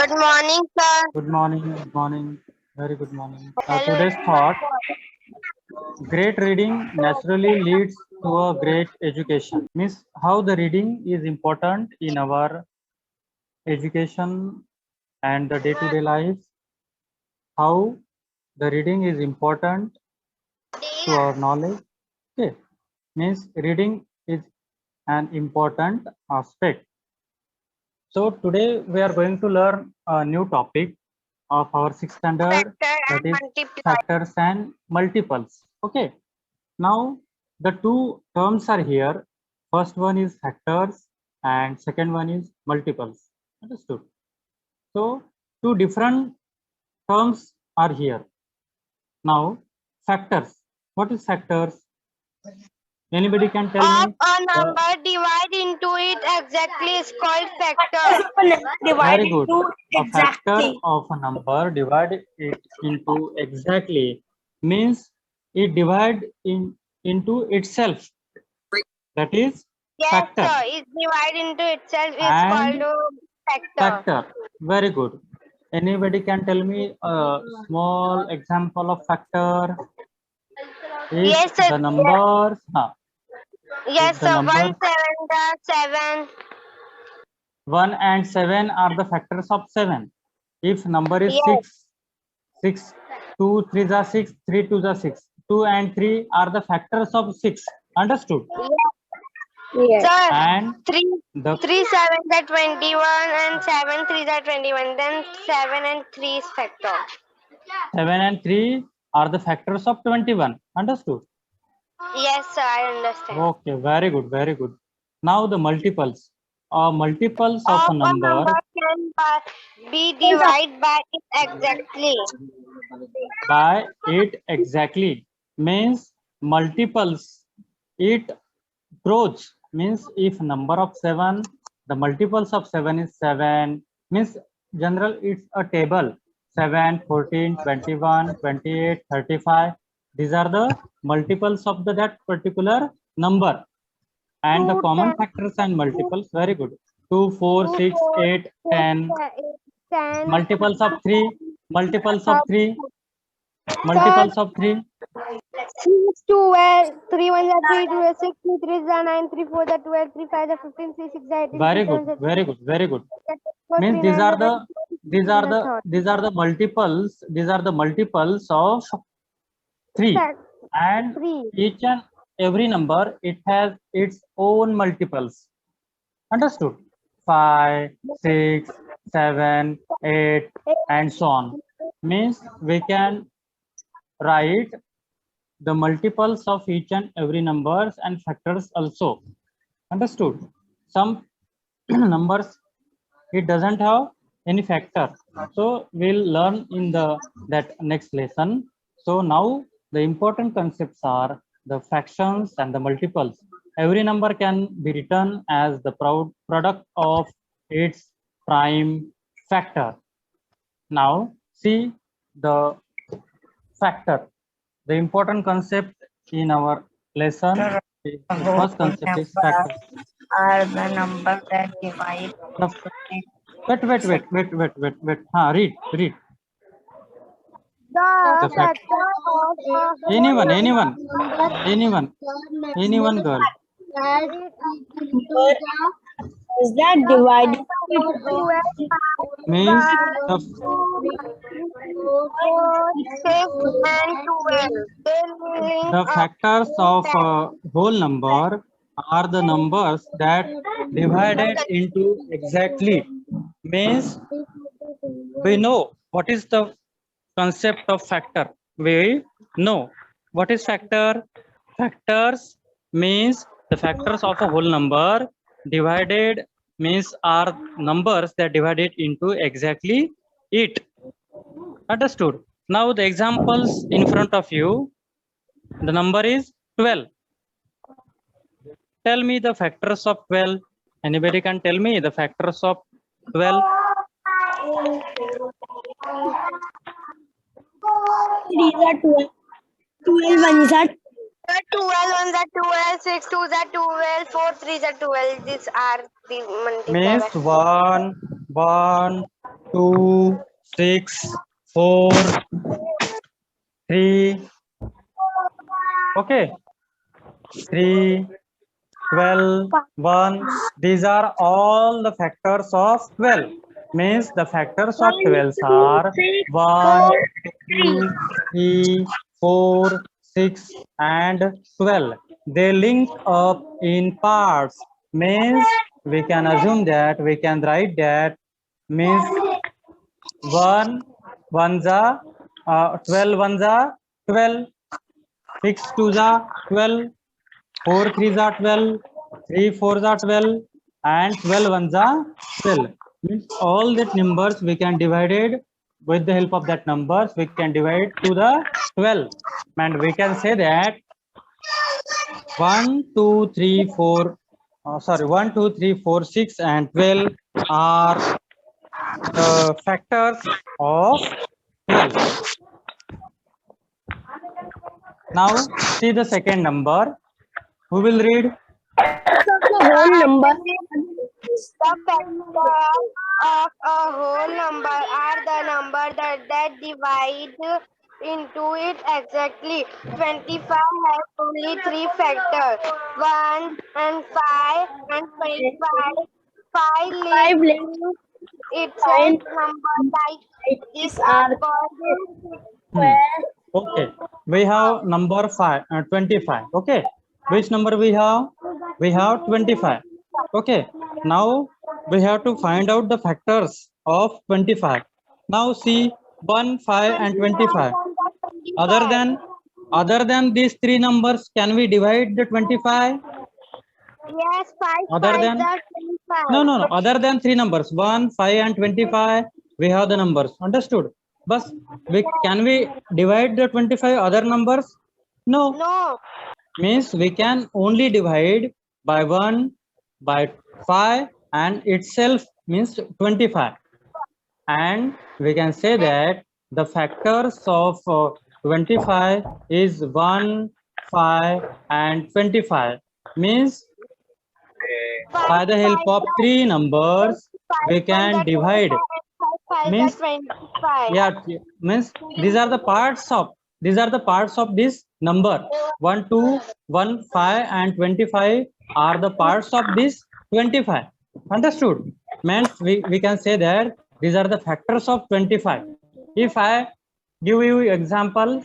Good morning, sir. Good morning, good morning, very good morning. Hello. Today's thought, great reading naturally leads to a great education. Means how the reading is important in our education and the day-to-day life. How the reading is important to our knowledge. Okay, means reading is an important aspect. So today we are going to learn a new topic of our sixth standard, Factor that and is multiply. factors and multiples. Okay, now the two terms are here. First one is factors and second one is multiples. Understood? So two different terms are here. Now factors. What is factors? Anybody can tell Of me? a number divide into it exactly is called factor. Very good. A factor of a number divide it into exactly means it divide into itself. That is Yes, factor. sir. It divide into itself is And called a factor. factor. Very good. Anybody can tell me a small example of factor? If Yes, sir. the numbers, Yes, if the sir. numbers 7. 1 and 7 are the factors of 7. If number is Yes. 6, 2 3s are 6, 3 2s are 6. 2 and 3 are the factors of 6. Understood? Yes. Sir, And 3 the 7s are 21 and 7 3s are 21. Then 7 and 3 is factor. 7 and 3 are the factors of 21. Understood? Yes, sir. I understand. Okay, very good, very good. Now the multiples. Multiples of a number can be divided by it exactly. by 8 exactly means multiples. It grows means if number of 7, the multiples of 7 is 7 means general it's a table 7, 14, 21, 28, 35. These are the multiples of that particular number. And the common factors and multiples, very good. 2, 4, 6, 8, 10. Multiples of 3, multiples of 3, multiples of 3. 6, 12, 3 1 are 3, 2 are 6, 2 3 are 9, 3 4 are 12, 3 5 are 15, 3 6 are 18, Very 3 good, 7 are very good, very good. 4, Means 3 these 9 are are the multiples. These are the multiples of 3, and 3. each and every number it has its own multiples. Understood? 5, 6, 7, 8, and so on. Means we can write the multiples of each and every numbers and factors also. Understood? Some numbers it doesn't have any factor, so we'll learn in the that next lesson. So now the important concepts are the fractions and the multiples. Every number can be written as the product of its prime factor. Now see the factor. The important concept in our lesson, the first concept is factor. Are the number that divide. Wait. Read. The The fact. factor of Anyone, girl. Is that divided? Means the 12. the factors of a whole number are the numbers that divided into exactly. Means we know what is the concept of factor. We know what is factor. Factors means the factors of a whole number divided means are numbers that divided into exactly it. Understood? Now the examples in front of you, the number is 12. Tell me the factors of 12. Anybody can tell me the factors of 12? 3 are 12. 12 ones are 12 ones are 12, 6 twos are 12, 4 threes are 12. These are the multipliers. Means 1, 2, 6, 4, 3. Okay, 3, 12, 1. These are all the factors of 12. Means the factors of 12 are 1, 2, 3, 4, 6, and 12. They link up in parts. Means we can assume that we can write that means 1 1 za 12 1 za 12, 6 2 za 12, 4 3 za 12, 3 4 za 12, and 12 1 za 12. Means all that numbers we can divide it with the help of that numbers we can divide to the 12, and we can say that 1 2 3 4 1 2 3 4 6 and 12 are the factors of 12. Now see the second number. Who will read? The whole number. The factors of a whole number are the number that divide into it exactly. 25 has only 3 factors, 1 and 5 and 25. 5 Five links itself number like these are called Okay, we have number 25. Okay, which number we have? We have 25. Okay, now we have to find out the factors of 25. Now see 1, 5, and 25. Other than these three numbers, can we divide the 25? Yes, 5 Other 5 than are 25. no. Other than three numbers, 1, 5, and 25, we have the numbers. Understood? But can we divide the 25 other numbers? No. No. Means we can only divide by 1, by 5, and itself means 25. And we can say that the factors of 25 is 1, 5, and 25. Means by the help of three numbers we can divide. Means 25. yeah, means these are the parts of this number. 1, 2, 1, 5, and 25 are the parts of this 25. Understood? Means we can say that these are the factors of 25. If I give you example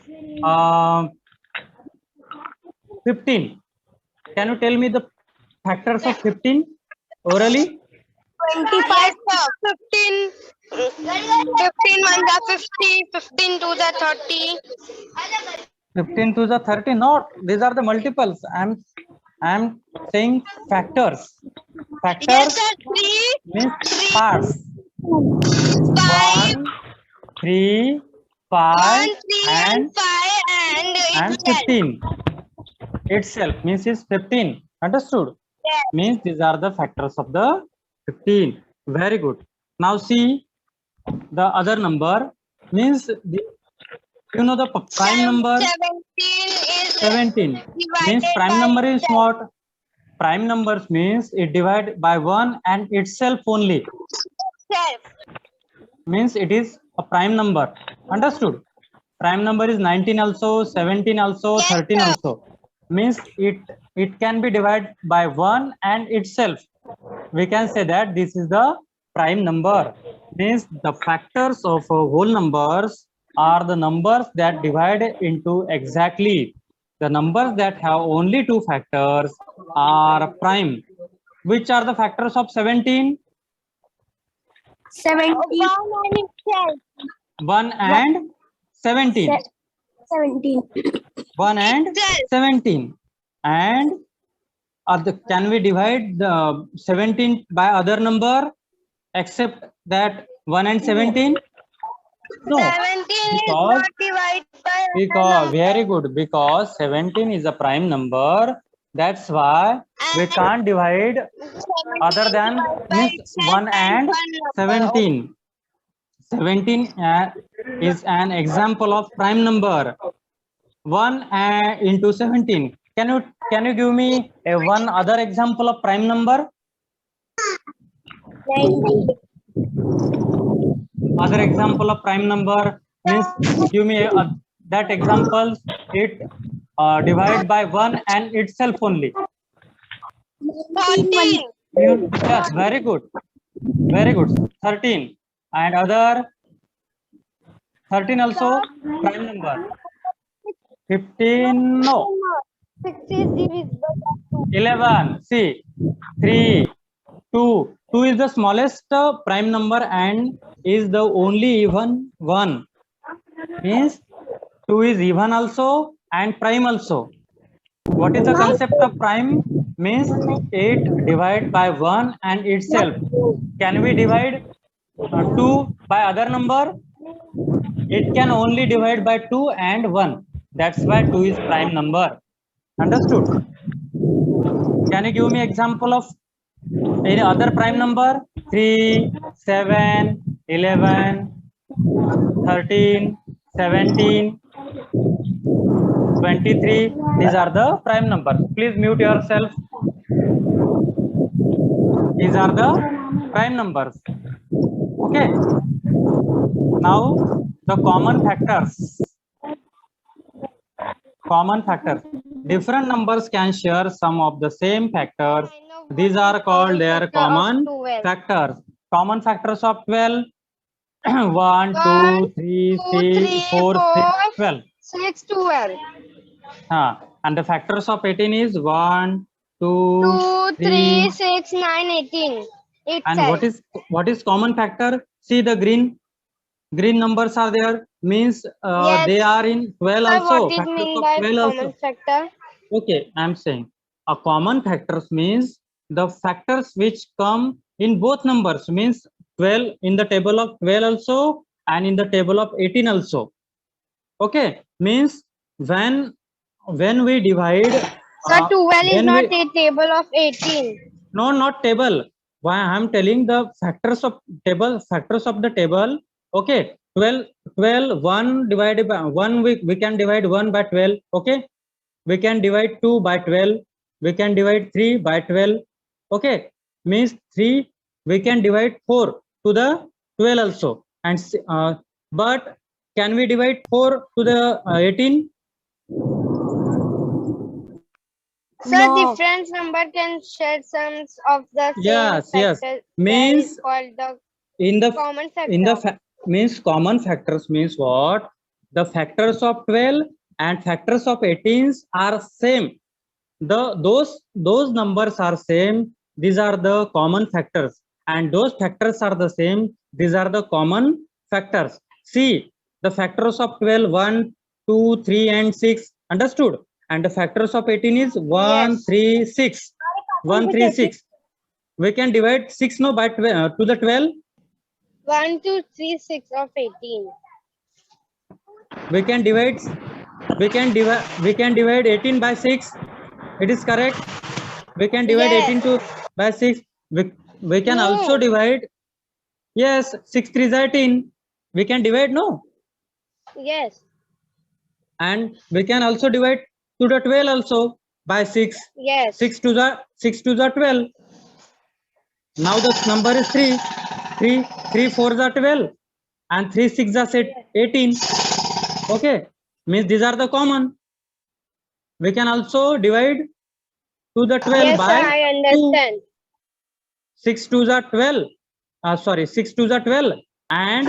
15, can you tell me the factors of 15 orally? 25 15 15 1 the 50 15 2 the 30 15 to the 30. Not, these are the multiples. I'm saying factors. Factors yes sir 3 means parts. 5 1, 3, 5, 1 3 and and 5 and 15 itself means is 15. Understood? Yes. Means these are the factors of the 15. Very good. Now see the other number. Means you know the prime number 17 is 17. Means divided prime by number is 10. what? Prime numbers means it divided by 1 and itself only. Self. Means it is a prime number. Understood? Prime number is 19 also, 17 also, Yes, 13 sir. also. Means it can be divided by 1 and itself. We can say that this is the prime number. Means the factors of whole numbers are the numbers that divide into exactly. The numbers that have only two factors are prime. Which are the factors of 17? 70. 1 and itself. 1 and 17. 17. 1 and Itself. 17. And can we divide the 17 by other number except that 1 and 17? No. 17 is Because- not divided by Because very good, because 17 is a prime number. That's why we can't divide other than means 1 and 17. 17 is an example of prime number. 1 into 17. Can you give me a one other example of prime number? 90. other example of prime number means give me that examples. It divide by 1 and itself only. 13. Yes, very good. Very good. 13. And other 13 also prime number. 15, no. 6 is divisible by 2. 11, see, 3, 2. 2 is the smallest prime number and is the only even one. Means 2 is even also and prime also. What is the concept of prime? Means 8 divided by 1 and itself. Can we divide 2 by other number? It can only divide by 2 and 1. That's why 2 is prime number. Understood? Can you give me example of any other prime number? 3, 7, 11, 13, 17, 23. These are the prime numbers. Please mute yourself. These are the prime numbers. Okay. Now the common factors. Common factors. Different numbers can share some of the same factors. These are called their common factors. Common factors of 12. 1, 2, 3, 6, 4, 6, 12. 6, 12. And the factors of 18 is 1, 2, 2, 3. 3, 6, 9, 18. And what is common factor? See the green numbers are there. Means Yes. they are in 12 Sir, also. what it Factors mean of by 12 also. common factor? Okay, I'm saying a common factors means the factors which come in both numbers, means 12 in the table of 12 also and in the table of 18 also. Okay, means when we divide. Sir, 12 is when not we, a table of 18. no, not table. Why I'm telling the factors of the table. Okay, 12, 1 divided by 1, we can divide 1 by 12. Okay, we can divide 2 by 12. We can divide 3 by 12. Okay, means 3 we can divide 4 to the 12 also. And but can we divide 4 to the 18? Sir, No. different number can share sums of the same Yes, yes. factor. Means that is called the in the common factor. means common factors means what? The factors of 12 and factors of 18 are same. Those numbers are same. These are the common factors, and those factors are the same. These are the common factors. See the factors of 12, 1, 2, 3, and 6. Understood? And the factors of 18 is 1, Yes. 3, 6. 1, 3, 6. We can divide 6 no by 12, to the 12. 1, 2, 3, 6 of 18. We can divide 18 by 6. It is correct. We can divide Yes. 18 by 6. We can No. also divide. Yes, 6 3 is 18. We can divide, no? Yes. And we can also divide to the 12 also by 6. Yes. 6 to the 12. Now the number is 3. 3 4 are 12 and 3 6 are 18. Okay, means these are the common. We can also divide to the 12 Yes, by sir, I understand. 2. 6 2s are 12. 6 2s are 12 and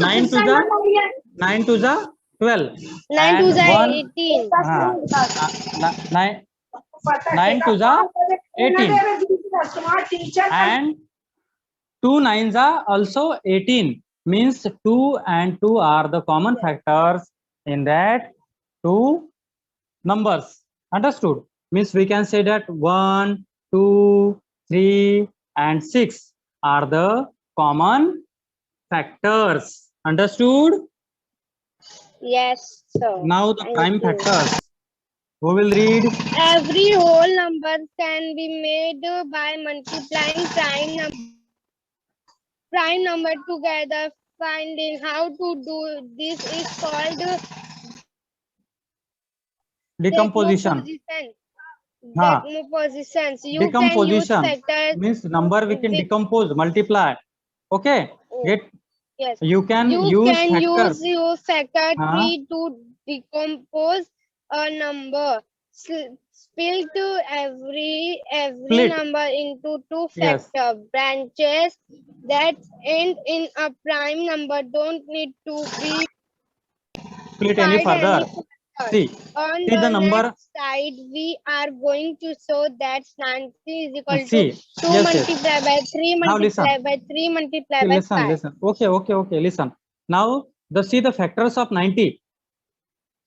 9 2s are 12. 9 and 2s are 1 18. 9 2s are 18 and 2 9s are also 18. Means 2 and 2 are the common factors in that two numbers. Understood? Means we can say that 1, 2, 3, and 6 are the common factors. Understood? Yes, sir. Now the Thank prime you. factors. Who will read? Every whole number can be made by multiplying prime number together. Finding how to do this is called Decomposition. Decompositions. You can use Decomposition factors. means number we can decompose, multiply. Okay. Get Yes. You can You use can factors. use your factor Huh? tree to decompose a number. Split every Split. number into two Yes. factor branches that end in a prime number don't need to be Split any tried any further. further. See. On See the the number. next slide, we are going to show that 90 is equal to See. 2 Yes. Yes. multiplied by 3 Now listen. multiplied by 3 multiplied by Listen. 5. Listen. Okay. Listen. Now see the factors of 90.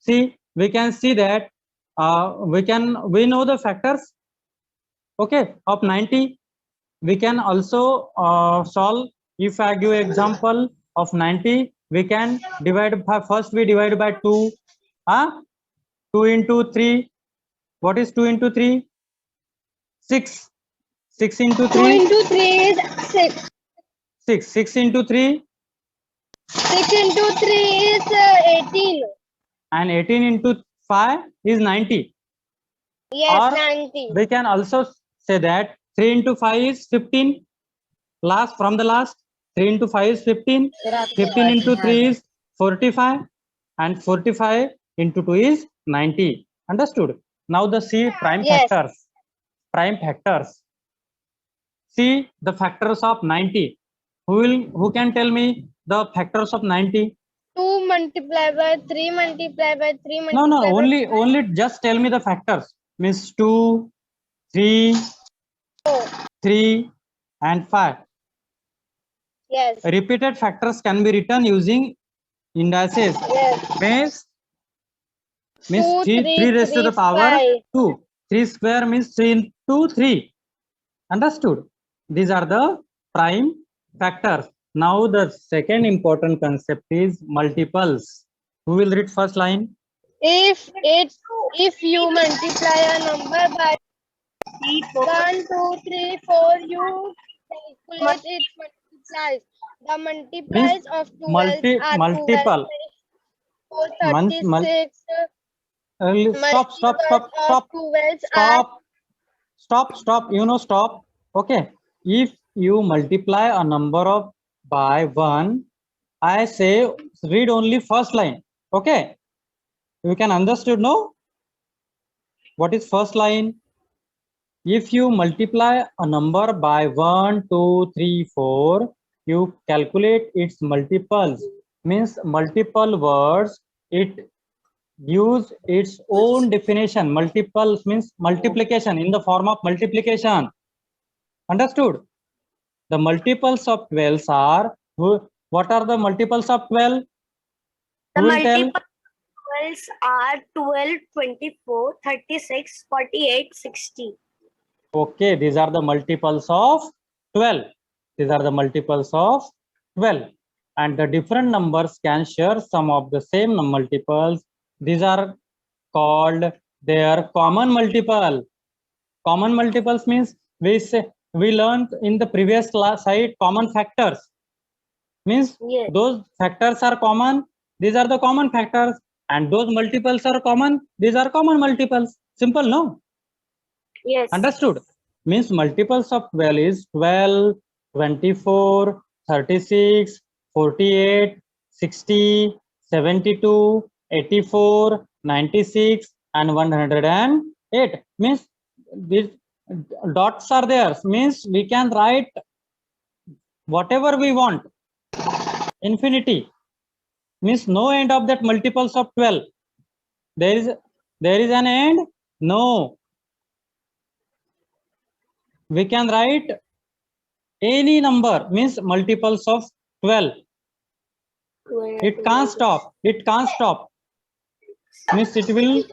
See, we can see that we know the factors, okay, of 90. We can also solve. If I give example of 90, we can divide by, first we divide by 2. 2 into 3. What is 2 into 3? 6. 6 into 2 3. into 3 is 6. 6. 6 into 3. 6 into 3 is 18. And 18 into 5 is 90. Yes, Or 90. we can also say that 3 into 5 is 15. Last from the last, 3 into 5 is 15. 15 into 3 is 45. And 45 into 2 is 90. Understood? Now the C prime Yes. factors. Prime factors. See the factors of 90. Who can tell me the factors of 90? 2 multiplied by 3 multiplied by 3 No, multiplied by only just tell me the factors. Means 2, 3, 3, and 5. Yes. Repeated factors can be written using indices. Yes. Means 2, 3 3, raised to 3, the power 5. 2. 3 square means 3 into 3. Understood? These are the prime factors. Now the second important concept is multiples. Who will read first line? If you multiply a number by 1, 2, 3, 4, you calculate its multiplies. The multiplies Means of 12 are 12, multiple. 24, Month, 36. stop. Multiples of 12 are Stop. Stop. Okay. If you multiply a number of by 1, I say read only first line. Okay. You can understood, no? What is first line? If you multiply a number by 1, 2, 3, 4, you calculate its multiples. Means multiple words, it use its own definition. Multiples means multiplication, in the form of multiplication. Understood? The multiples of 12 are, what are the multiples of 12? The Who will tell? multiples are 12, 24, 36, 48, 60. Okay, these are the multiples of 12. These are the multiples of 12. And the different numbers can share some of the same multiples. These are called their common multiple. Common multiples means we learned in the previous class side common factors. Means Yes. those factors are common. These are the common factors. And those multiples are common. These are common multiples. Simple, no? Yes. Understood? Means multiples of 12 is 12, 24, 36, 48, 60, 72, 84, 96, and 108. Means these dots are there. Means we can write whatever we want. Infinity. Means no end of that multiples of 12. There is an end? No. We can write any number, means multiples of 12. It can't stop. It can't stop. Means it will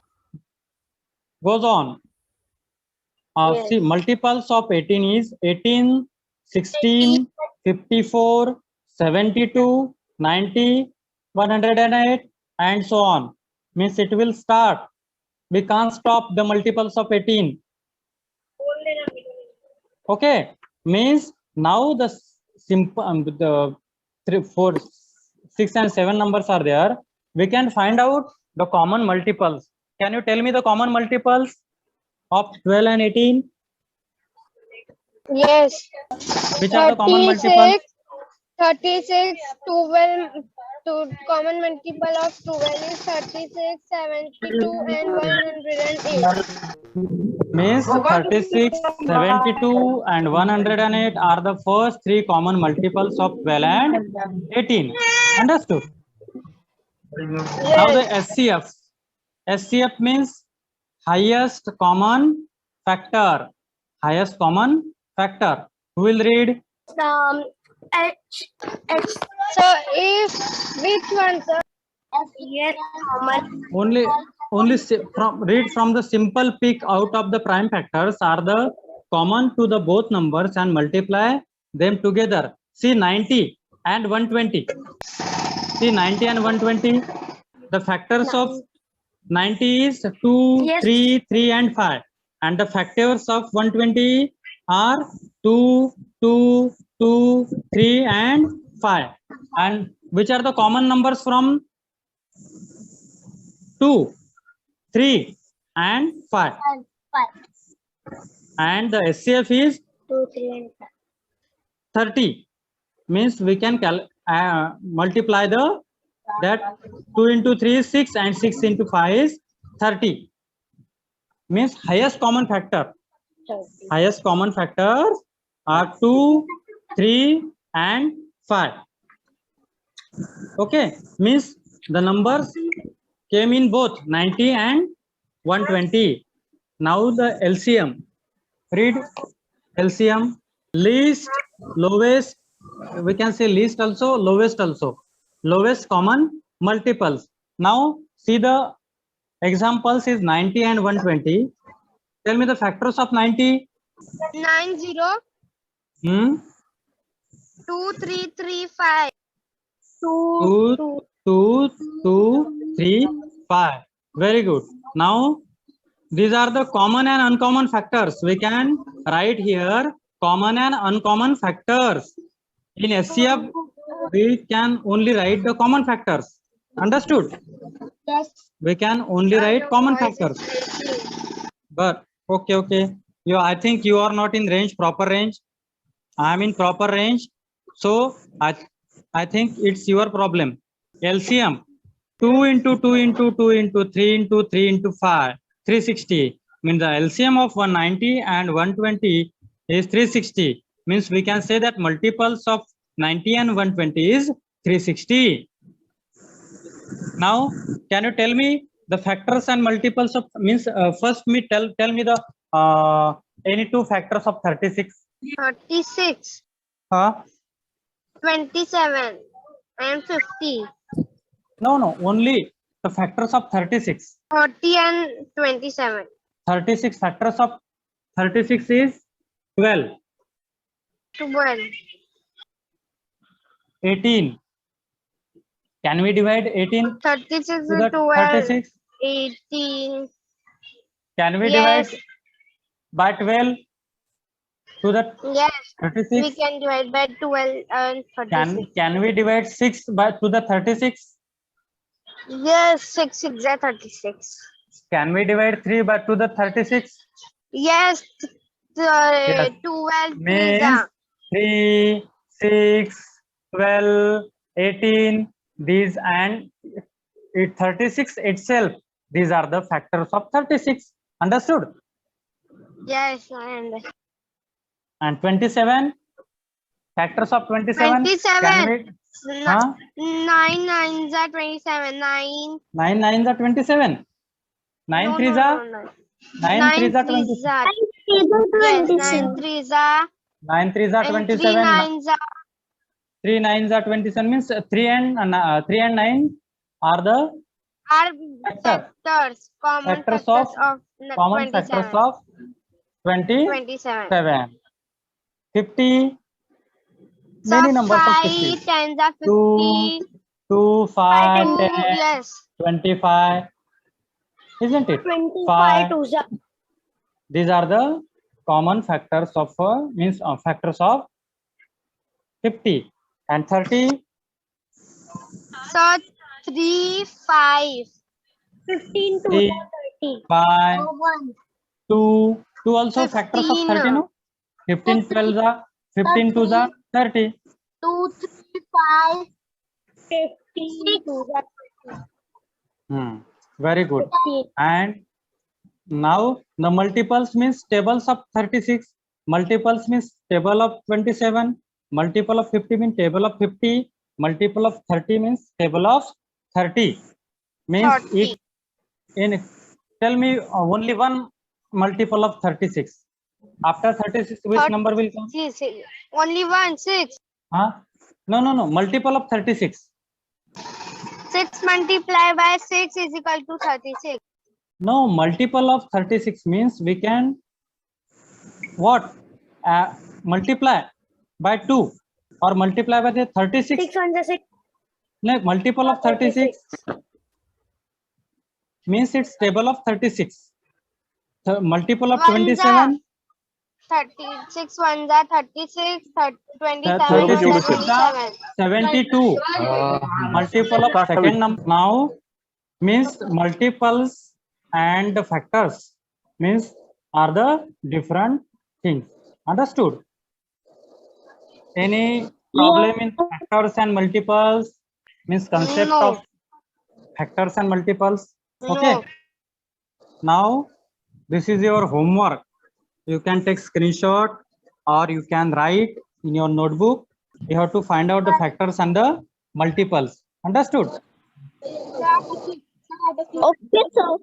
goes on. Yes. See, multiples of 18 is 18, 16, 54, 72, 90, 108, and so on. Means it will start. We can't stop the multiples of 18. Okay. Means now the simple the 3, 4, 6, and 7 numbers are there. We can find out the common multiples. Can you tell me the common multiples of 12 and 18? Yes. Which are the common multiples? 36, 12, common multiple of 12 is 36, 72 and 108. Means 36, 72 and 108 are the first three common multiples of 12 and 18. Understood? Now the SCF. SCF means highest common factor. Highest common factor. Who will read? H. So if which one, sir? Yes, common. Read from the simple pick out of the prime factors are the common to the both numbers and multiply them together. See 90 and 120. See 90 and 120. The factors of 90 is 2, Yes. 3, 3 and 5. And the factors of 120 are 2, 2, 2, 3 and 5. And which are the common numbers from 2, 3 and 5. And the SCF is 2, 3 and 5. 30. Means we can multiply that 2 into 3 is 6 and 6 into 5 is 30. Means highest common factor. Highest common factors are 2, 3 and 5. Okay. Means the numbers came in both 90 and 120. Now the LCM. Read LCM. Least, lowest, we can say least also, lowest also. Lowest common multiples. Now see the examples is 90 and 120. Tell me the factors of 90. 90, 2, 3, 3, 5. 2, 2, 2, 3, 5. Very good. Now these are the common and uncommon factors. We can write here common and uncommon factors. In SCF, we can only write the common factors. Understood? Yes. We can only write common factors. But okay. I think you are not in range, proper range. I am in proper range. So I think it's your problem. LCM 2 into 2 into 2 into 3 into 3 into 5, 360. Means the LCM of 190 and 120 is 360. Means we can say that multiples of 90 and 120 is 360. Now, can you tell me the factors and multiples of means first me tell me the any two factors of 36. 36, Huh? 27 and 50. No, only the factors of 36. 40 and 27. 36 factors of 36 is 12. 12. 18. Can we divide 18 36 to is the 12. 36? 18. Can we Yes. divide by 12 to the Yes. 36? We can divide by 12 and 36. Can we divide 6 by to the 36? Yes, 6 is 36. Can we divide 3 by to the 36? Yes. Yes. 12 Means 3, 6, 12, 18. These and 36 itself. These are the factors of 36. Understood? Yes, I understand. And 27 factors of 27. 27. Can we, huh? 9 nines are 27. 9. 9 nines are 27. 9 threes are 9 threes are 27. Yes, 9 threes are 9 threes are and 3 27. nines are 3 nines are 27. Means 3 and 9 are the factors. Common Factors factors of- of common 27. factors of 27. 27. 50. So Many numbers of 5 50. tens are 2, 50. 2, 5, 10, Yes. 25. Isn't it? 25 5. twos are These are the common factors of factors of 50 and 30. So 3, 5. 15 twos 3, are 30. 5, 2 also 15. factors of 30, no? 15 12 are 15 2s are 30. 2, 3, 25, 52. Very good. And now the multiples means tables of 36, multiples means table of 27, multiple of 50 means table of 50, multiple of 30 means table of 30. Means 30. if in tell me only one multiple of 36. After 36, which number will come? Only one, 6. Huh? No. Multiple of 36. 6 multiplied by 6 is equal to 36. No, multiple of 36 means we can what? Multiply by 2 or multiply by the 36. 6 on the 6. No, multiple of 36 means it's table of 36. So multiple of 27. 36 ones are 36, 27 36 ones is are the 27. 72. Multiple of second number. Now means multiples and the factors means are the different things. Understood? Any problem in factors and multiples? Means concept No. of factors and multiples. Okay. No. Now this is your homework. You can take screenshot or you can write in your notebook. You have to find out the factors and the multiples. Understood? Okay, sir.